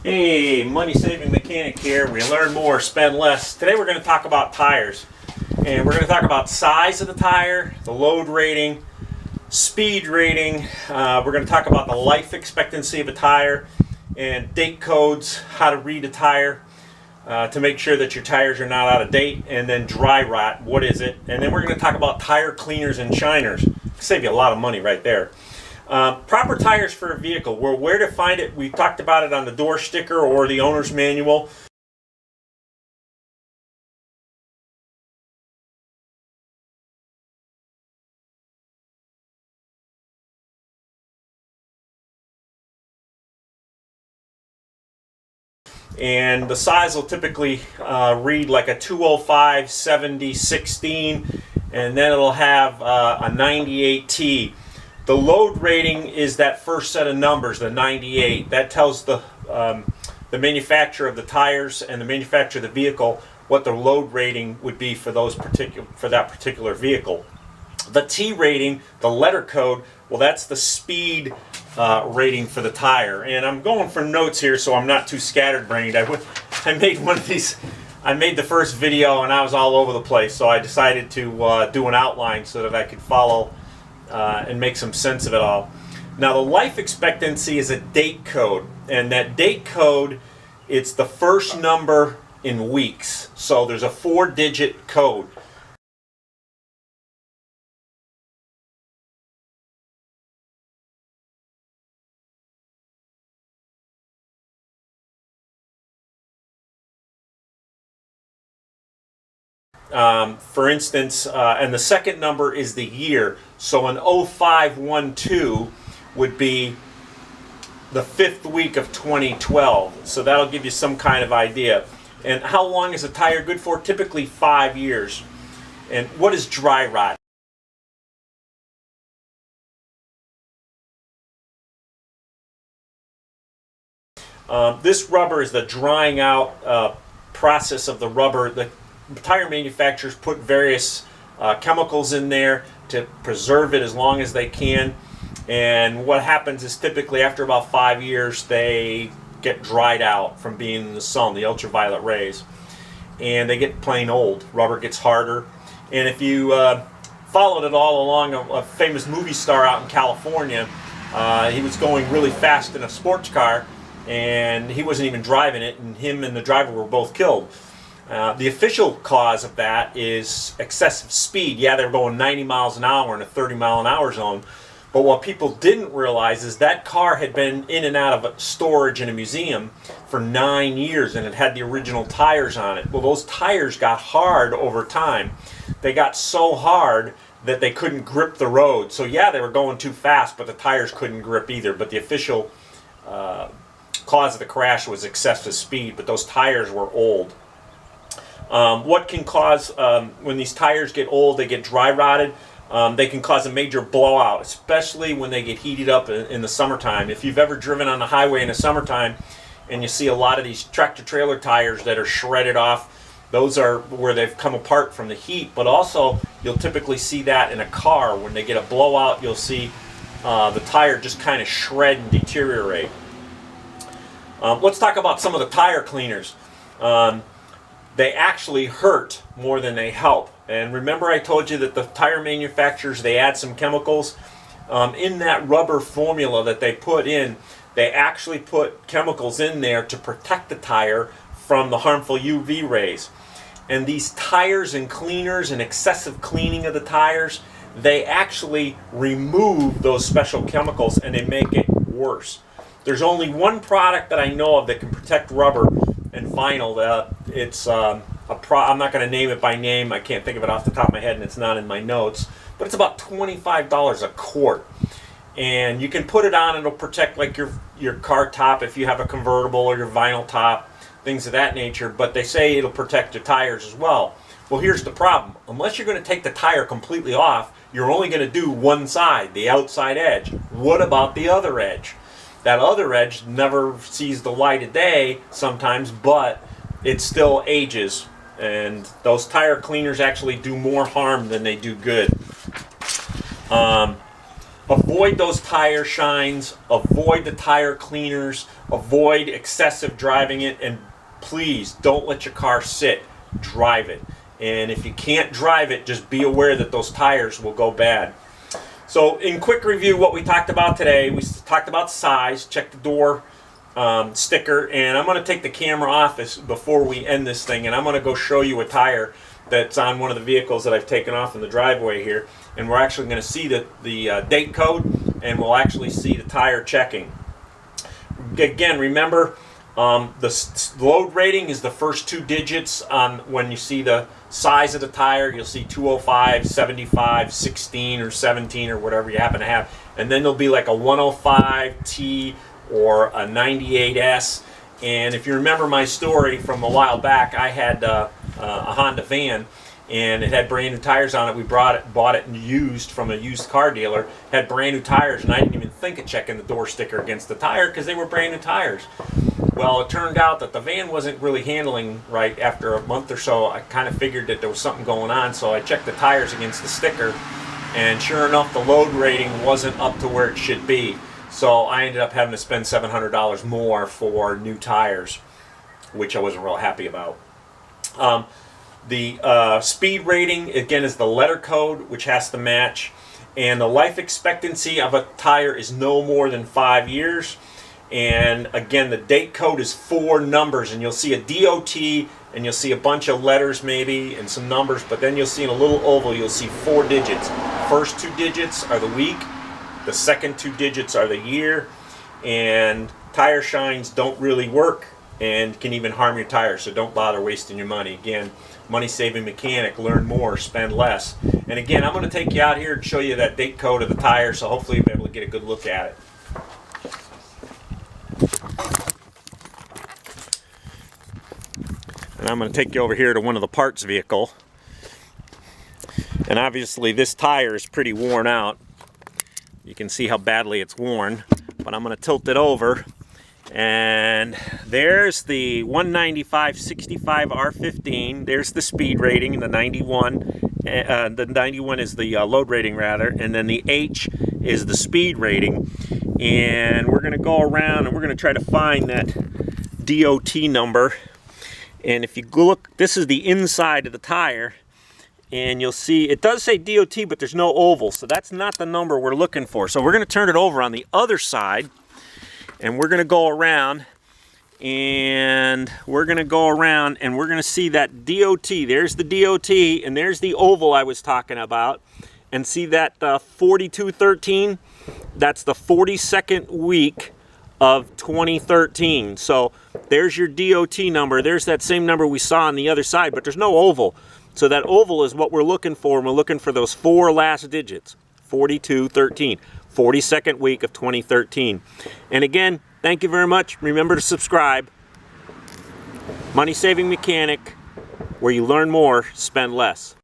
Hey, money saving mechanic here. We learn more, spend less. Today we're going to talk about tires. And we're going to talk about size of the tire, the load rating, speed rating. We're going to talk about the life expectancy of a tire and date codes, how to read a tire to make sure that your tires are not out of date. And then dry rot, what is it? And then we're going to talk about tire cleaners and shiners. Save you a lot of money right there. Proper tires for a vehicle. Well, where to find it? We talked about it on the door sticker or the owner's manual. And the size will typically read like a 205 70 16, and then it'll have a 98T. The load rating is that first set of numbers, the 98. That tells the manufacturer of the tires and the manufacturer of the vehicle what the load rating would be for that particular vehicle. The T rating, the letter code, well, that's the speed rating for the tire. And I'm going for notes here so I'm not too scatterbrained. I made one of these. I made the first video and I was all over the place, so I decided to do an outline so that I could follow and make some sense of it all. Now, the life expectancy is a date code, and that date code, it's the first number in weeks. So there's a 4-digit code. For instance, and the second number is the year. So an 0512 would be the 5th week of 2012. So that'll give you some kind of idea. And how long is a tire good for? Typically 5 years. And what is dry rot? This rubber is the drying out process of the rubber. The tire manufacturers put various chemicals in there to preserve it as long as they can, and what happens is typically after about 5 years they get dried out from being in the sun, the ultraviolet rays, and they get plain old. Rubber gets harder. And if you followed it all along, a famous movie star out in California, he was going really fast in a sports car and he wasn't even driving it, and him and the driver were both killed. The official cause of that is excessive speed. Yeah, they were going 90 miles an hour in a 30 mile an hour zone. But what people didn't realize is that car had been in and out of storage in a museum for 9 years, and it had the original tires on it. Well, those tires got hard over time. They got so hard that they couldn't grip the road. So yeah, they were going too fast, but the tires couldn't grip either. But the official cause of the crash was excessive speed, but those tires were old. What can cause, when these tires get old, they get dry rotted, they can cause a major blowout, especially when they get heated up in the summertime. If you've ever driven on the highway in the summertime and you see a lot of these tractor trailer tires that are shredded off, those are where they've come apart from the heat. But also you'll typically see that in a car. When they get a blowout, you'll see the tire just kind of shred and deteriorate. Let's talk about some of the tire cleaners. They actually hurt more than they help. And remember I told you that the tire manufacturers, they add some chemicals in that rubber formula that they put in. They actually put chemicals in there to protect the tire from the harmful UV rays. And these tires and cleaners and excessive cleaning of the tires, they actually remove those special chemicals and they make it worse. There's only one product that I know of that can protect rubber and vinyl. It's I'm not going to name it by name. I can't think of it off the top of my head, and it's not in my notes. But it's about $25 a quart, and you can put it on. It'll protect like your car top if you have a convertible, or your vinyl top, things of that nature. But they say it'll protect your tires as well. Well, here's the problem. Unless you're going to take the tire completely off, you're only going to do one side, the outside edge. What about the other edge? That other edge never sees the light of day sometimes, but it still ages. And those tire cleaners actually do more harm than they do good. avoid those tire shines, avoid the tire cleaners, avoid excessive driving it, and please don't let your car sit. Drive it. And if you can't drive it, just be aware that those tires will go bad. So in quick review, what we talked about today, we talked about size, check the door sticker, and I'm going to take the camera off before we end this thing, and I'm going to go show you a tire that's on one of the vehicles that I've taken off in the driveway here, and we're actually going to see the date code, and we'll actually see the tire checking. Again, remember, the load rating is the first 2 digits on when you see the size of the tire. You'll see 205, 75, 16, or 17, or whatever you happen to have, and then there'll be like a 105T or a 98S. And if you remember my story from a while back, I had a Honda van, and it had brand new tires on it. We bought it used from a used car dealer. Had brand new tires, and I didn't even think of checking the door sticker against the tire because they were brand new tires. Well, it turned out that the van wasn't really handling right. After a month or so, I kind of figured that there was something going on, so I checked the tires against the sticker, and sure enough, the load rating wasn't up to where it should be. So I ended up having to spend $700 more for new tires, which I wasn't real happy about. The speed rating, again, is the letter code, which has to match. And the life expectancy of a tire is no more than 5 years. And again, the date code is 4 numbers. And you'll see a DOT, and you'll see a bunch of letters maybe, and some numbers. But then you'll see in a little oval, you'll see 4 digits. First 2 digits are the week. The second 2 digits are the year. And tire shines don't really work and can even harm your tires. So don't bother wasting your money. Again, Money Saving Mechanic, learn more, spend less. And again, I'm going to take you out here and show you that date code of the tire, so hopefully you'll be able to get a good look at it. And I'm going to take you over here to one of the parts vehicle. And obviously this tire is pretty worn out. You can see how badly it's worn, but I'm going to tilt it over, and there's the 195/65 R15. There's the speed rating, the 91. The 91 is the load rating rather, and then the H is the speed rating. And we're going to go around and we're going to try to find that DOT number. And if you look, this is the inside of the tire. And you'll see it does say DOT, but there's no oval, so that's not the number we're looking for. So we're going to turn it over on the other side, and we're going to go around, and we're going to see that DOT. There's the DOT, and there's the oval I was talking about. And see that 4213? That's the 42nd week of 2013. So there's your DOT number. There's that same number we saw on the other side, but there's no oval. So that oval is what we're looking for, and we're looking for those 4 last digits, 4213, 42nd week of 2013. And again, thank you very much. Remember to subscribe. Money Saving Mechanic, where you learn more, spend less.